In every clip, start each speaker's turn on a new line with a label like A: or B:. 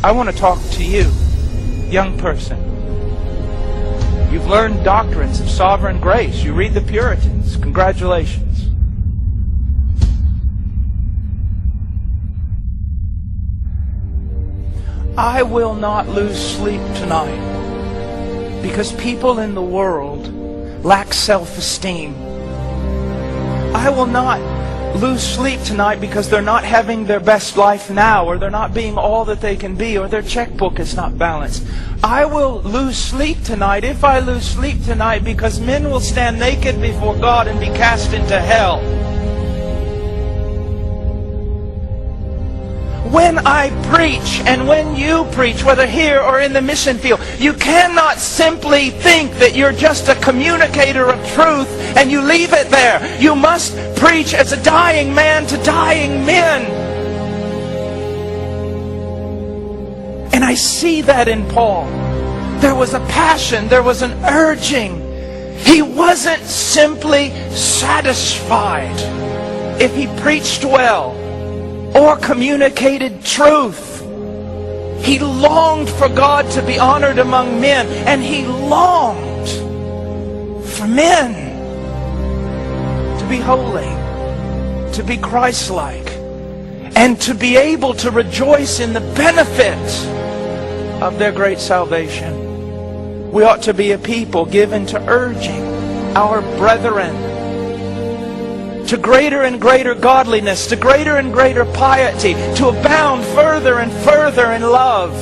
A: I want to talk to you, young person. You've learned doctrines of sovereign grace. You read the Puritans. Congratulations. I will not lose sleep tonight because people in the world lack self-esteem. I will not lose sleep tonight because they're not having their best life now, or they're not being all that they can be, or their checkbook is not balanced. I will lose sleep tonight, if I lose sleep tonight, because men will stand naked before God and be cast into hell. When I preach, and when you preach, whether here or in the mission field, you cannot simply think that you're just a communicator of truth and you leave it there. You must preach as a dying man to dying men. And I see that in Paul. There was a passion, there was an urging. He wasn't simply satisfied if he preached well or communicated truth. He longed for God to be honored among men, and he longed for men to be holy, to be Christ-like, and to be able to rejoice in the benefit of their great salvation. We ought to be a people given to urging our brethren to greater and greater godliness, to greater and greater piety, to abound further and further in love.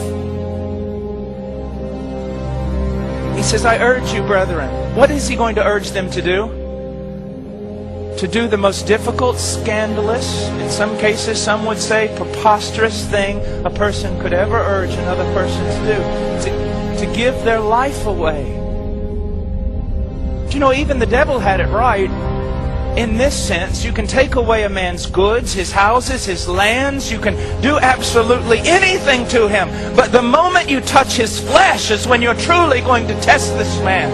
A: He says, I urge you, brethren. What is he going to urge them to do? To do the most difficult, scandalous, in some cases, some would say, preposterous thing a person could ever urge another person to do. To give their life away. Do you know, even the devil had it right. In this sense, you can take away a man's goods, his houses, his lands. You can do absolutely anything to him. But the moment you touch his flesh is when you're truly going to test this man.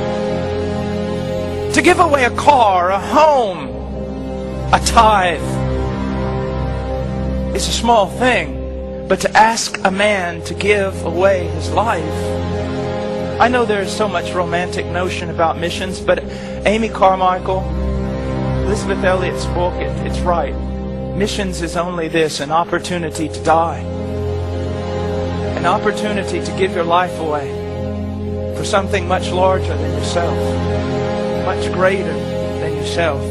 A: To give away a car, a home, a tithe is a small thing. But to ask a man to give away his life. I know there's so much romantic notion about missions, but Amy Carmichael, Elizabeth Elliot's book, it's right. Missions is only this, an opportunity to die. An opportunity to give your life away for something much larger than yourself. Much greater than yourself.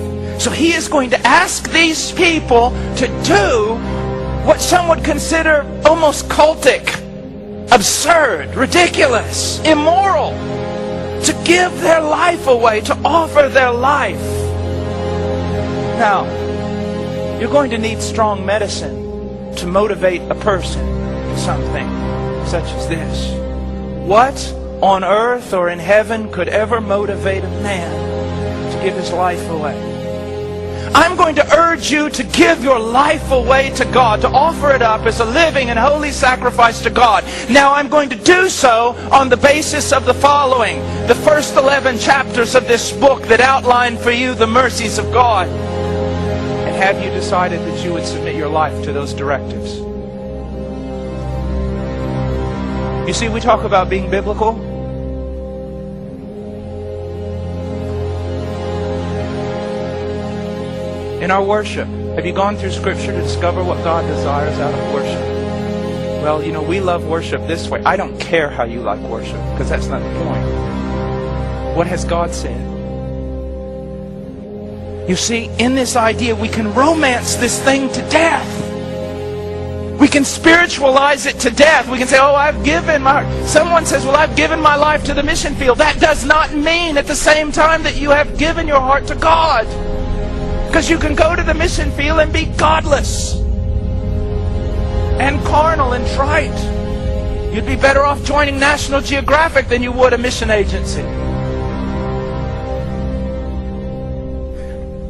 A: So he is going to ask these people to do what some would consider almost cultic, absurd, ridiculous, immoral. To give their life away, to offer their life. Now, you're going to need strong medicine to motivate a person to something such as this. What on earth or in heaven could ever motivate a man to give his life away? I'm going to urge you to give your life away to God, to offer it up as a living and holy sacrifice to God. Now I'm going to do so on the basis of the following. The first 11 chapters of this book that outline for you the mercies of God. Have you decided that you would submit your life to those directives? You see, we talk about being biblical. In our worship, have you gone through Scripture to discover what God desires out of worship? Well, you know, we love worship this way. I don't care how you like worship, because that's not the point. What has God said? You see, in this idea, we can romance this thing to death. We can spiritualize it to death. We can say, oh, I've given my... Someone says, well, I've given my life to the mission field. That does not mean at the same time that you have given your heart to God. Because you can go to the mission field and be godless and carnal and trite. You'd be better off joining National Geographic than you would a mission agency.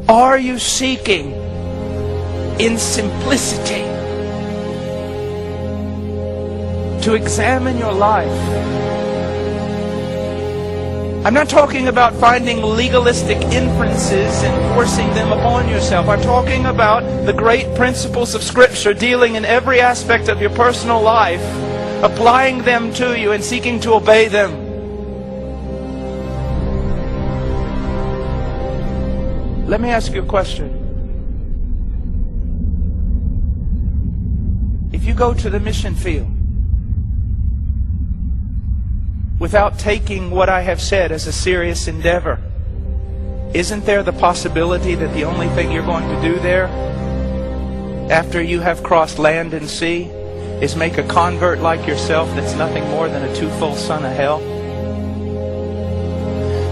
A: Are you seeking in simplicity to examine your life? I'm not talking about finding legalistic inferences and forcing them upon yourself. I'm talking about the great principles of Scripture dealing in every aspect of your personal life applying them to you and seeking to obey them. Let me ask you a question. If you go to the mission field without taking what I have said as a serious endeavor, isn't there the possibility that the only thing you're going to do there, after you have crossed land and sea, is make a convert like yourself that's nothing more than a twofold son of hell?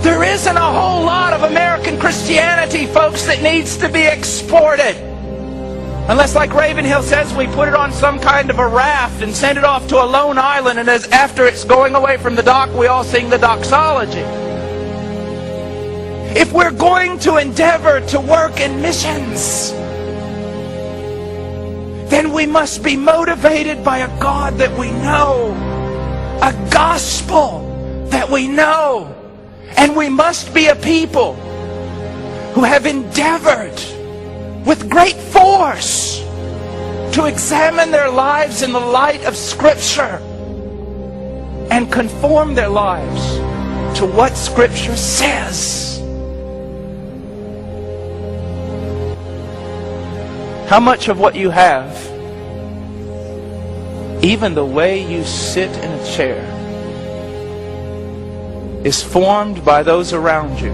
A: There isn't a whole lot of American Christianity, folks, that needs to be exported. Unless, like Ravenhill says, we put it on some kind of a raft and send it off to a lone island, and as after it's going away from the dock, we all sing the doxology. If we're going to endeavor to work in missions, then we must be motivated by a God that we know, a gospel that we know. And we must be a people who have endeavored with great force to examine their lives in the light of Scripture and conform their lives to what Scripture says. How much of what you have, even the way you sit in a chair, is formed by those around you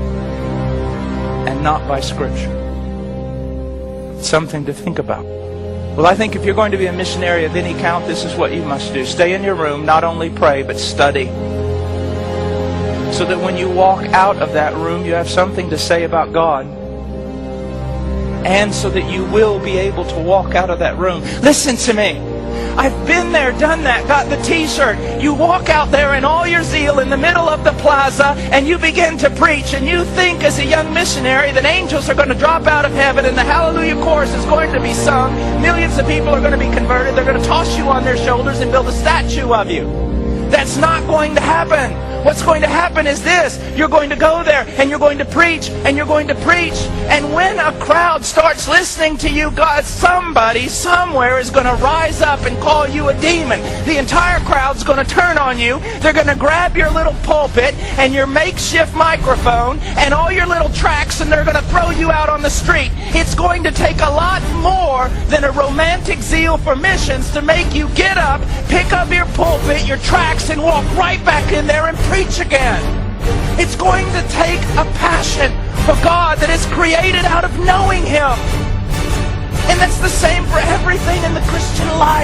A: and not by Scripture? It's something to think about. Well, I think if you're going to be a missionary of any count, this is what you must do. Stay in your room, not only pray, but study. So that when you walk out of that room, you have something to say about God. And so that you will be able to walk out of that room. Listen to me. I've been there, done that, got the t-shirt. You walk out there in all your zeal in the middle of the plaza and you begin to preach, and you think as a young missionary that angels are going to drop out of heaven and the hallelujah chorus is going to be sung. Millions of people are going to be converted. They're going to toss you on their shoulders and build a statue of you. That's not going to happen. What's going to happen is this. You're going to go there and you're going to preach and you're going to preach. And when a crowd starts listening to you, God, somebody somewhere is going to rise up and call you a demon. The entire crowd's going to turn on you. They're going to grab your little pulpit and your makeshift microphone and all your little tracts, and they're going to throw you out on the street. It's going to take a lot more than a romantic zeal for missions to make you get up, pick up your pulpit, your tracts, and walk right back in there and preach again. It's going to take a passion for God that is created out of knowing Him. And that's the same for everything in the Christian life.